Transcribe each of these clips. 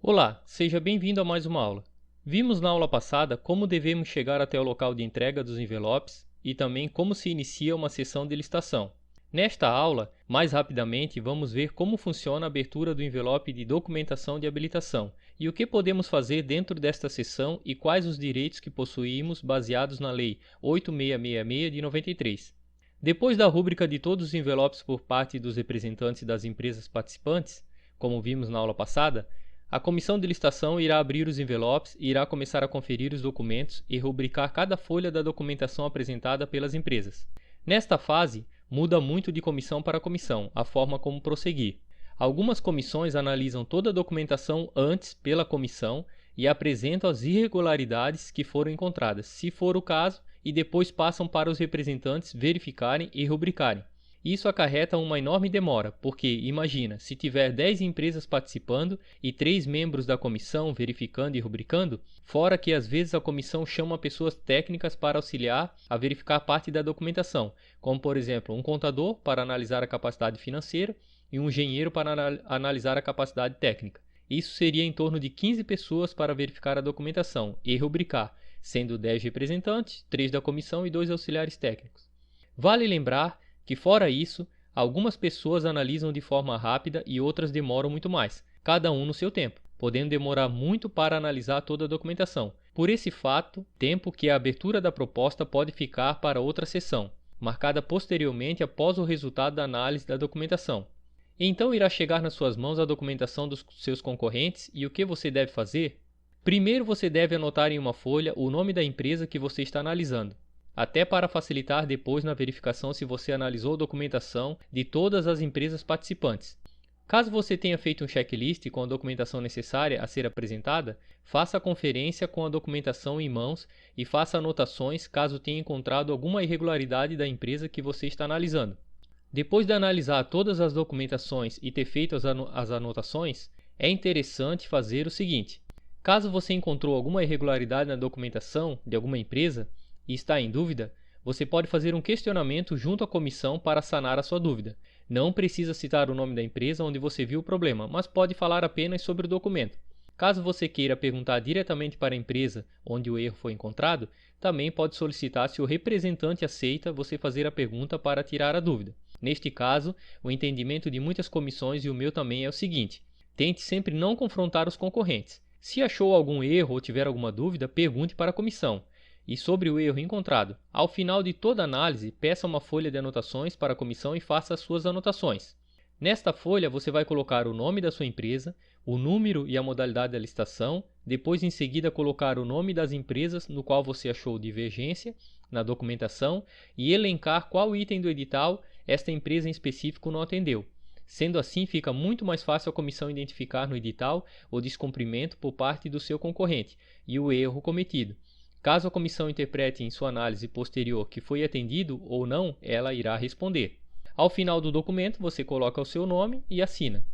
Olá, seja bem-vindo a mais uma aula. Vimos na aula passada como devemos chegar até o local de entrega dos envelopes e também como se inicia uma sessão de licitação. Nesta aula, mais rapidamente, vamos ver como funciona a abertura do envelope de documentação de habilitação e o que podemos fazer dentro desta sessão e quais os direitos que possuímos baseados na Lei 8666 de 93. Depois da rúbrica de todos os envelopes por parte dos representantes das empresas participantes, como vimos na aula passada, a comissão de licitação irá abrir os envelopes e irá começar a conferir os documentos e rubricar cada folha da documentação apresentada pelas empresas. Nesta fase, muda muito de comissão para comissão a forma como prosseguir. Algumas comissões analisam toda a documentação antes pela comissão e apresentam as irregularidades que foram encontradas, se for o caso, e depois passam para os representantes verificarem e rubricarem. Isso acarreta uma enorme demora, porque, imagina, se tiver 10 empresas participando e 3 membros da comissão verificando e rubricando, fora que às vezes a comissão chama pessoas técnicas para auxiliar a verificar parte da documentação, como por exemplo um contador para analisar a capacidade financeira e um engenheiro para analisar a capacidade técnica. Isso seria em torno de 15 pessoas para verificar a documentação e rubricar, sendo 10 representantes, 3 da comissão e 2 auxiliares técnicos. Vale lembrar que, fora isso, algumas pessoas analisam de forma rápida e outras demoram muito mais, cada um no seu tempo, podendo demorar muito para analisar toda a documentação. Por esse fato, tempo que a abertura da proposta pode ficar para outra sessão, marcada posteriormente após o resultado da análise da documentação. Então irá chegar nas suas mãos a documentação dos seus concorrentes e o que você deve fazer? Primeiro você deve anotar em uma folha o nome da empresa que você está analisando, até para facilitar depois na verificação se você analisou a documentação de todas as empresas participantes. Caso você tenha feito um checklist com a documentação necessária a ser apresentada, faça a conferência com a documentação em mãos e faça anotações caso tenha encontrado alguma irregularidade da empresa que você está analisando. Depois de analisar todas as documentações e ter feito as anotações, é interessante fazer o seguinte: caso você encontrou alguma irregularidade na documentação de alguma empresa, e está em dúvida, você pode fazer um questionamento junto à comissão para sanar a sua dúvida. Não precisa citar o nome da empresa onde você viu o problema, mas pode falar apenas sobre o documento. Caso você queira perguntar diretamente para a empresa onde o erro foi encontrado, também pode solicitar se o representante aceita você fazer a pergunta para tirar a dúvida. Neste caso, o entendimento de muitas comissões e o meu também é o seguinte: tente sempre não confrontar os concorrentes. Se achou algum erro ou tiver alguma dúvida, pergunte para a comissão. E sobre o erro encontrado, ao final de toda análise, peça uma folha de anotações para a comissão e faça as suas anotações. Nesta folha você vai colocar o nome da sua empresa, o número e a modalidade da licitação, depois em seguida colocar o nome das empresas no qual você achou divergência na documentação e elencar qual item do edital esta empresa em específico não atendeu. Sendo assim, fica muito mais fácil a comissão identificar no edital o descumprimento por parte do seu concorrente e o erro cometido. Caso a comissão interprete em sua análise posterior que foi atendido ou não, ela irá responder. Ao final do documento, você coloca o seu nome e assina.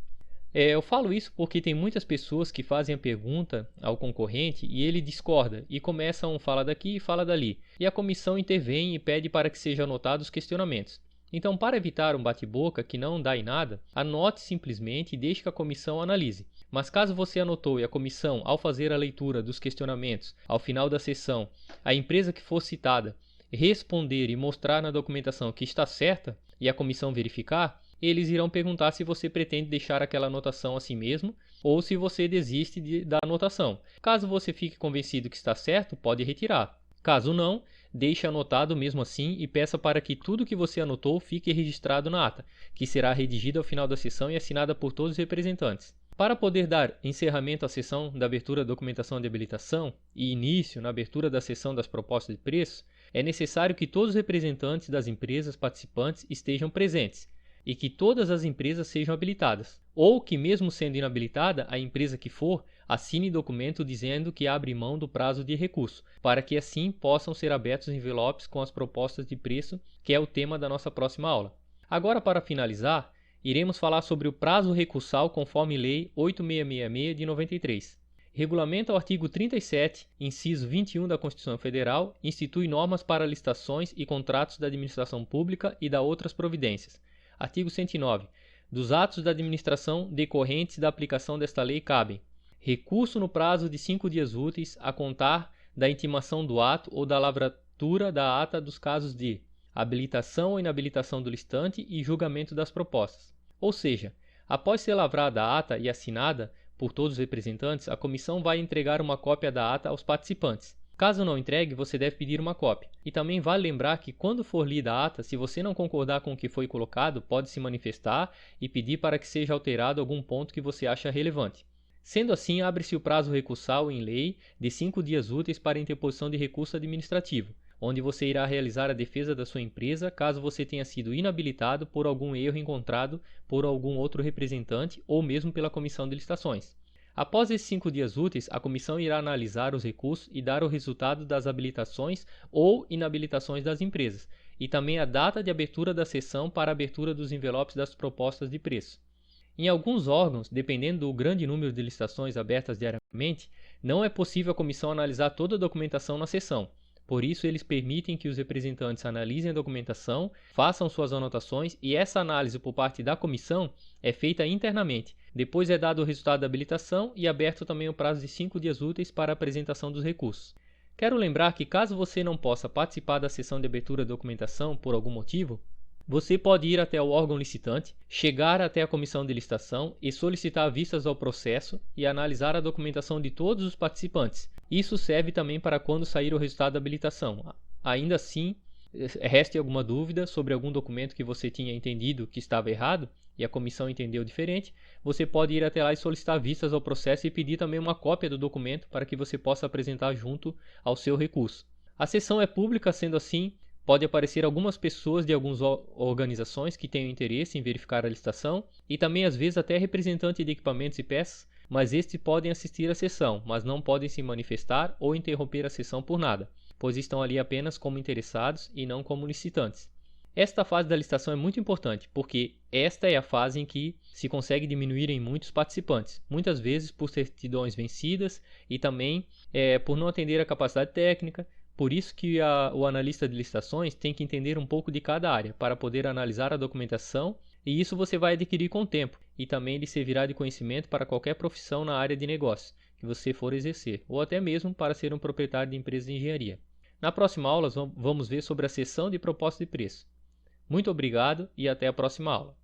Eu falo isso porque tem muitas pessoas que fazem a pergunta ao concorrente e ele discorda e começa um fala daqui e fala dali, e a comissão intervém e pede para que sejam anotados os questionamentos. Então, para evitar um bate-boca que não dá em nada, anote simplesmente e deixe que a comissão analise. Mas caso você anotou e a comissão, ao fazer a leitura dos questionamentos ao final da sessão, a empresa que for citada responder e mostrar na documentação que está certa e a comissão verificar, eles irão perguntar se você pretende deixar aquela anotação assim mesmo ou se você desiste da anotação. Caso você fique convencido que está certo, pode retirar. Caso não, deixe anotado mesmo assim e peça para que tudo que você anotou fique registrado na ata, que será redigida ao final da sessão e assinada por todos os representantes. Para poder dar encerramento à sessão da abertura da documentação de habilitação e início na abertura da sessão das propostas de preço, é necessário que todos os representantes das empresas participantes estejam presentes e que todas as empresas sejam habilitadas, ou que, mesmo sendo inabilitada, a empresa que for assine documento dizendo que abre mão do prazo de recurso, para que assim possam ser abertos envelopes com as propostas de preço, que é o tema da nossa próxima aula. Agora, para finalizar, iremos falar sobre o prazo recursal conforme Lei 8666 de 93. Regulamenta o artigo 37, inciso 21 da Constituição Federal, institui normas para licitações e contratos da administração pública e dá outras providências. Artigo 109. Dos atos da administração decorrentes da aplicação desta lei cabem recurso no prazo de 5 dias úteis a contar da intimação do ato ou da lavratura da ata dos casos de habilitação ou inabilitação do listante e julgamento das propostas. Ou seja, após ser lavrada a ata e assinada por todos os representantes, a comissão vai entregar uma cópia da ata aos participantes. Caso não entregue, você deve pedir uma cópia. E também vale lembrar que quando for lida a ata, se você não concordar com o que foi colocado, pode se manifestar e pedir para que seja alterado algum ponto que você acha relevante. Sendo assim, abre-se o prazo recursal em lei de 5 dias úteis para interposição de recurso administrativo, onde você irá realizar a defesa da sua empresa caso você tenha sido inabilitado por algum erro encontrado por algum outro representante ou mesmo pela comissão de licitações. Após esses 5 dias úteis, a comissão irá analisar os recursos e dar o resultado das habilitações ou inabilitações das empresas, e também a data de abertura da sessão para a abertura dos envelopes das propostas de preço. Em alguns órgãos, dependendo do grande número de licitações abertas diariamente, não é possível a comissão analisar toda a documentação na sessão. Por isso, eles permitem que os representantes analisem a documentação, façam suas anotações e essa análise por parte da comissão é feita internamente. Depois é dado o resultado da habilitação e aberto também o prazo de 5 dias úteis para a apresentação dos recursos. Quero lembrar que caso você não possa participar da sessão de abertura da documentação por algum motivo, você pode ir até o órgão licitante, chegar até a comissão de licitação e solicitar vistas ao processo e analisar a documentação de todos os participantes. Isso serve também para quando sair o resultado da habilitação. Ainda assim, reste alguma dúvida sobre algum documento que você tinha entendido que estava errado e a comissão entendeu diferente, você pode ir até lá e solicitar vistas ao processo e pedir também uma cópia do documento para que você possa apresentar junto ao seu recurso. A sessão é pública, sendo assim, pode aparecer algumas pessoas de algumas organizações que tenham interesse em verificar a licitação e também às vezes até representantes de equipamentos e peças, mas estes podem assistir à sessão, mas não podem se manifestar ou interromper a sessão por nada, pois estão ali apenas como interessados e não como licitantes. Esta fase da licitação é muito importante, porque esta é a fase em que se consegue diminuir em muitos participantes, muitas vezes por certidões vencidas e também por não atender a capacidade técnica. Por isso que o analista de licitações tem que entender um pouco de cada área para poder analisar a documentação, e isso você vai adquirir com o tempo, e também lhe servirá de conhecimento para qualquer profissão na área de negócio que você for exercer, ou até mesmo para ser um proprietário de empresa de engenharia. Na próxima aula vamos ver sobre a seção de proposta de preço. Muito obrigado e até a próxima aula.